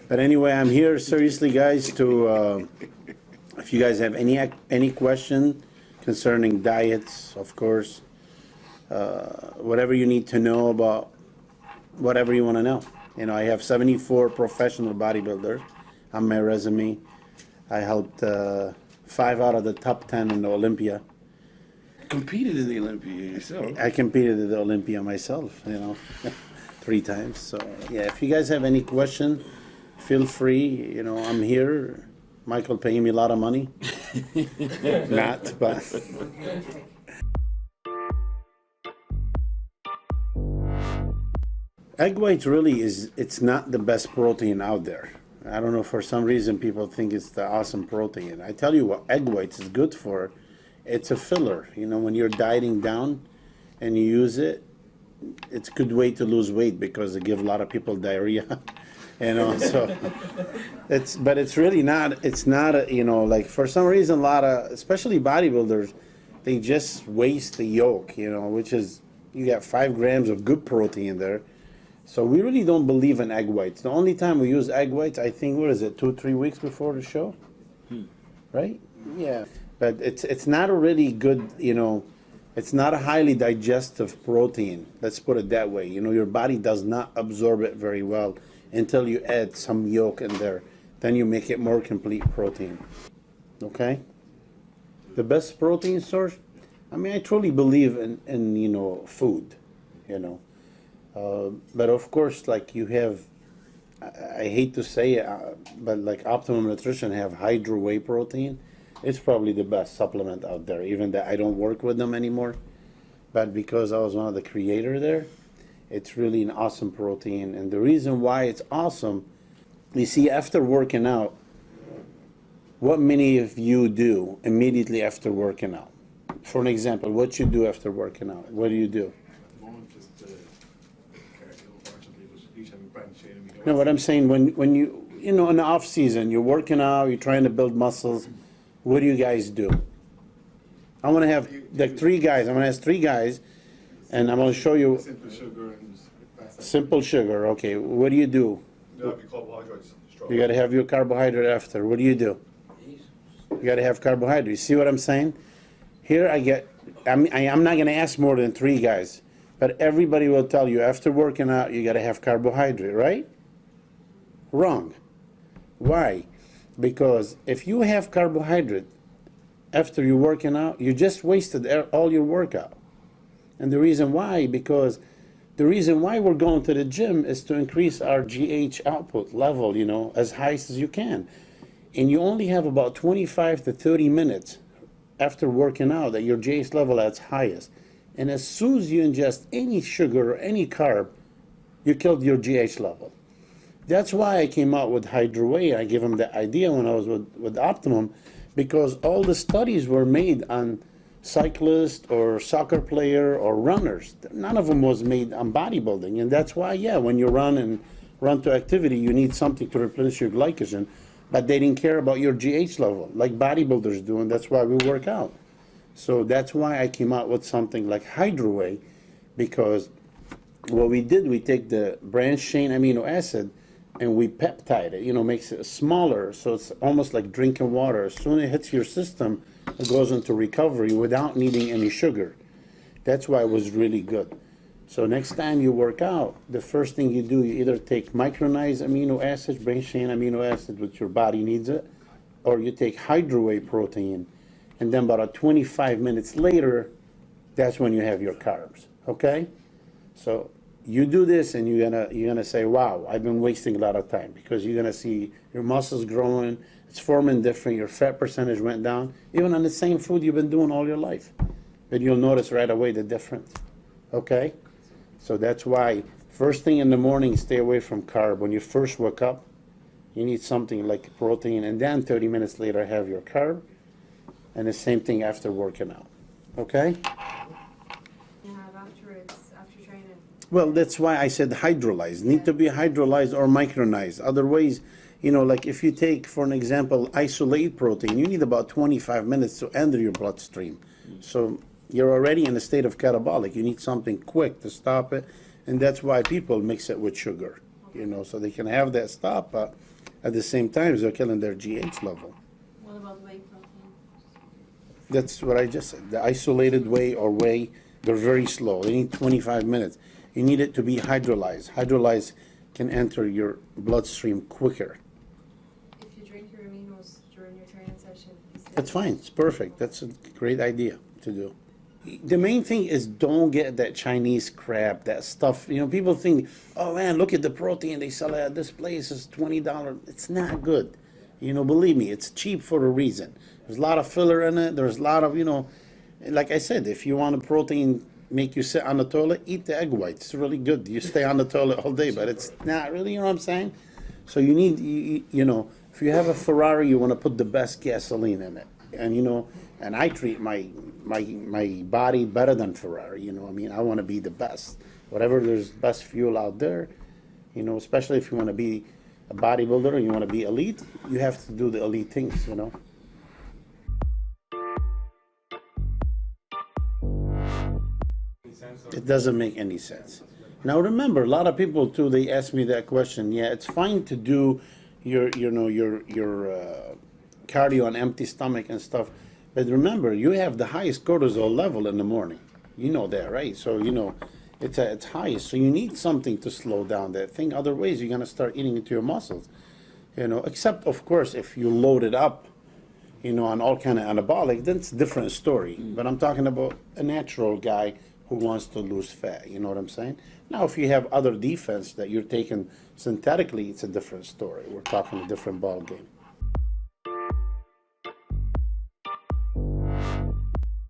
But anyway, I'm here seriously, guys, to if you guys have any question concerning diets, of course, whatever you need to know about whatever you want to know. You know, I have 74 professional bodybuilders on my resume. I helped 5 out of the top 10 in the Olympia. Competed in the Olympia yourself. I competed at the Olympia myself, you know, 3 times. So, yeah, if you guys have any question, feel free. You know, I'm here. Michael paying me a lot of money. Not, but... Egg white really it's not the best protein out there. I don't know, for some reason people think it's the awesome protein. I tell you what egg whites is good for. It's a filler. You know, when you're dieting down and you use it, it's a good way to lose weight because it gives a lot of people diarrhea. You know, so but it's really not, it's not a, you know, like for some reason a lot of, especially bodybuilders, they just waste the yolk, you know, which is, you got 5 grams of good protein there. So we really don't believe in egg whites. The only time we use egg whites, I think, what is it, 2-3 weeks before the show? Right? Yeah. But it's not a really good, you know, it's not a highly digestive protein. Let's put it that way. You know, your body does not absorb it very well until you add some yolk in there. Then you make it more complete protein. Okay? The best protein source? I mean, I truly believe in you know, food, you know. But of course, like you have, I hate to say it, but like Optimum Nutrition have Hydro Whey protein. It's probably the best supplement out there, even that I don't work with them anymore. But because I was one of the creators there, it's really an awesome protein. And the reason why it's awesome, you see, after working out, what many of you do immediately after working out? For an example, what you do after working out? What do you do? No, what I'm saying, when you know, in the off season, you're working out, you're trying to build muscles, what do you guys do? I want to have like 3 guys. I'm going to ask 3 guys, and I'm going to show you. Simple sugar and Simple sugar. Okay, what do you do? you have your carbohydrates. You got to have your carbohydrate after. What do? You got to have carbohydrates. See what I'm saying? Here I'm not going to ask more than 3 guys, but everybody will tell you after working out, you got to have carbohydrate, right? Wrong. Why? Because if you have carbohydrate after you're working out, you just wasted all your workout. And the reason why, because the reason why we're going to the gym is to increase our GH output level, you know, as high as you can. And you only have about 25 to 30 minutes after working out that your GH level at its highest. And as soon as you ingest any sugar or any carb, you killed your GH level. That's why I came out with Hydro Whey. I gave them the idea when I was with Optimum, because all the studies were made on cyclists or soccer player or runners. None of them was made on bodybuilding. And that's why, yeah, when you run to activity, you need something to replenish your glycogen. But they didn't care about your GH level like bodybuilders do, and that's why we work out. So that's why I came out with something like Hydro Whey, because what we did, we take the branched chain amino acid and we peptide it, you know, makes it smaller, so it's almost like drinking water. As soon as it hits your system, it goes into recovery without needing any sugar. That's why it was really good. So next time you work out, the first thing you do, you either take micronized amino acids, branched chain amino acid, which your body needs it, or you take Hydro Whey protein, and then about 25 minutes later, that's when you have your carbs, okay? So you do this and you're gonna say, wow, I've been wasting a lot of time, because you're gonna see your muscles growing, it's forming different, your fat percentage went down, even on the same food you've been doing all your life. But you'll notice right away the difference, okay? So that's why first thing in the morning, stay away from carb. When you first wake up, you need something like protein, and then 30 minutes later have your carb, and the same thing after working out, okay? After training. Well, that's why I said hydrolyzed. Need to be hydrolyzed or micronized. Otherwise, you know, like if you take, for an example, isolate protein, you need about 25 minutes to enter your bloodstream. So you're already in a state of catabolic. You need something quick to stop it, and that's why people mix it with sugar, you know, so they can have that stop. at the same time, they're killing their GH level. What about whey protein? That's what I just said. The isolated whey or whey, they're very slow. They need 25 minutes. You need it to be hydrolyzed. Hydrolyzed can enter your bloodstream quicker. If you drink your aminos during your training session, That's fine. It's perfect. That's a great idea to do. The main thing is don't get that Chinese crap, that stuff. You know, people think, oh man, look at the protein they sell at this place. It's $20. It's not good. You know, believe me, it's cheap for a reason. There's a lot of filler in it. There's a lot of, you know, like I said, if you want a protein make you sit on the toilet, eat the egg whites. It's really good. You stay on the toilet all day, but it's not really, you know what I'm saying? So you need, you know, if you have a Ferrari, you want to put the best gasoline in it. And, you know, and I treat my body better than Ferrari, you know. I mean, I want to be the best. Whatever there's best fuel out there, you know, especially if you want to be a bodybuilder and you want to be elite, you have to do the elite things, you know. It doesn't make any sense. Now remember, a lot of people too, they ask me that question. Yeah, it's fine to do your cardio on empty stomach and stuff, but remember, you have the highest cortisol level in the morning. You know that, right? So you know it's highest. So you need something to slow down that thing. Otherwise, you're gonna start eating into your muscles. You know, except of course if you load it up, you know, on all kind of anabolic, then it's a different story. But I'm talking about a natural guy who wants to lose fat. You know what I'm saying? Now, if you have other defense that you're taking synthetically, it's a different story. We're talking a different ball game.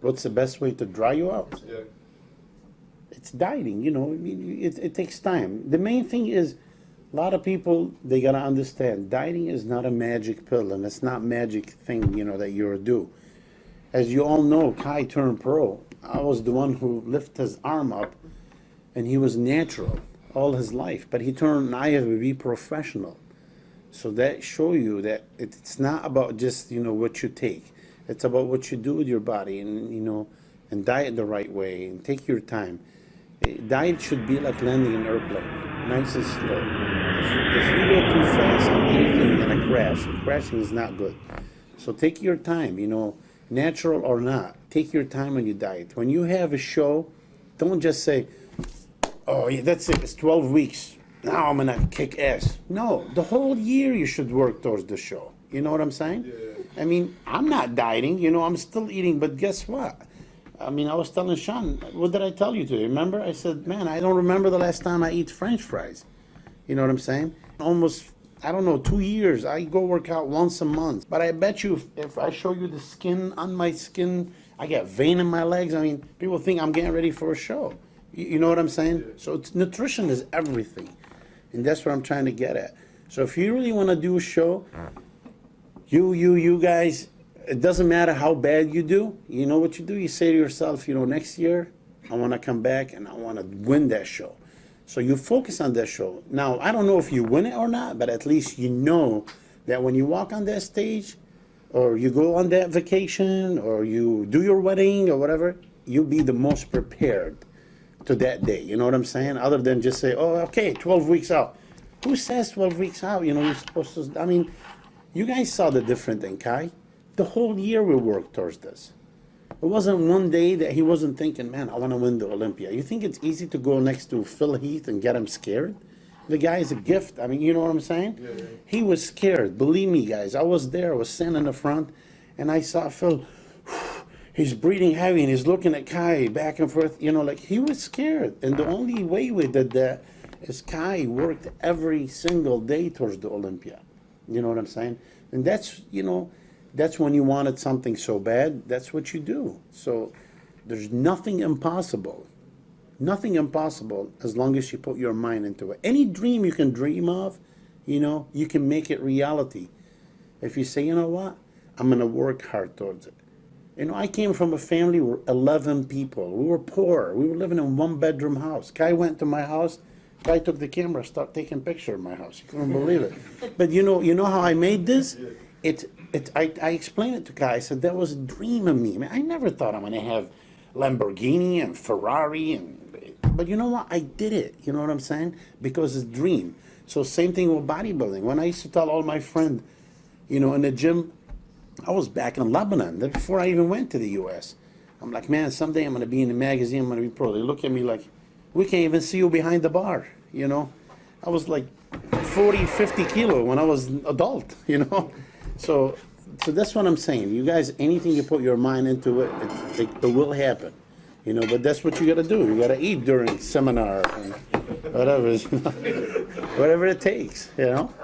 What's the best way to dry you out? Yeah. It's dieting, you know. I mean, it takes time. The main thing is, a lot of people, they gotta understand, dieting is not a magic pill, and it's not magic thing, you know, that you're due. As you all know, Kai turned pro. I was the one who lifted his arm up, and he was natural all his life. But he turned IFBB professional. So that show you that it's not about just, you know, what you take. It's about what you do with your body, and you know, and diet the right way, and take your time. Diet should be like landing an airplane, nice and slow. If you go too fast on anything, you're gonna crash. Crashing is not good. So take your time, you know, natural or not. Take your time when you diet. When you have a show, don't just say, oh yeah, that's it, it's 12 weeks. Now I'm gonna kick ass. No, the whole year you should work towards the show. You know what I'm saying? Yeah. I mean, I'm not dieting, you know, I'm still eating, but guess what? I mean, I was telling Sean, what did I tell you to? Remember? I said, man, I don't remember the last time I eat French fries. You know what I'm saying? Almost, I don't know, 2 years. I go work out once a month. But I bet you if I show you the skin on my skin, I get vein in my legs. I mean, people think I'm getting ready for a show. You know what I'm saying? Yeah. So nutrition is everything. And that's what I'm trying to get at. So if you really want to do a show, you guys, it doesn't matter how bad you do. You know what you do? You say to yourself, you know, next year, I want to come back and I want to win that show. So you focus on that show. Now, I don't know if you win it or not, but at least you know that when you walk on that stage, or you go on that vacation, or you do your wedding or whatever, you'll be the most prepared to that day. You know what I'm saying? Other than just say, oh, okay, 12 weeks out. Who says 12 weeks out? You know, you're supposed to, I mean, you guys saw the difference in Kai. The whole year we worked towards this. It wasn't one day that he wasn't thinking, man, I want to win the Olympia. You think it's easy to go next to Phil Heath and get him scared? The guy is a gift. I mean, you know what I'm saying? Yeah. He was scared. Believe me, guys. I was there. I was sitting in the front, and I saw Phil. He's breathing heavy, and he's looking at Kai back and forth. You know, like he was scared. And the only way we did that is Kai worked every single day towards the Olympia. You know what I'm saying? And that's, you know, that's when you wanted something so bad, that's what you do. So there's nothing impossible. Nothing impossible as long as you put your mind into it. Any dream you can dream of, you know, you can make it reality. If you say, you know what, I'm going to work hard towards it. You know, I came from a family where 11 people. We were poor. We were living in a one-bedroom house. Kai went to my house. Kai took the camera, started taking pictures of my house. You couldn't believe it. But you know how I made this? I explained it to Kai. I said, that was a dream of me. Man, I never thought I'm going to have Lamborghini and Ferrari. But you know what? I did it. You know what I'm saying? Because it's a dream. So same thing with bodybuilding. When I used to tell all my friends, you know, in the gym, I was back in Lebanon before I even went to the U.S. I'm like, man, someday I'm going to be in the magazine, I'm going to be pro. They look at me like, we can't even see you behind the bar, you know. I was like 40, 50 kilo when I was an adult, you know. So that's what I'm saying. You guys, anything you put your mind into it will happen, you know. But that's what you got to do. You got to eat during seminar and whatever, you know, whatever it takes, you know.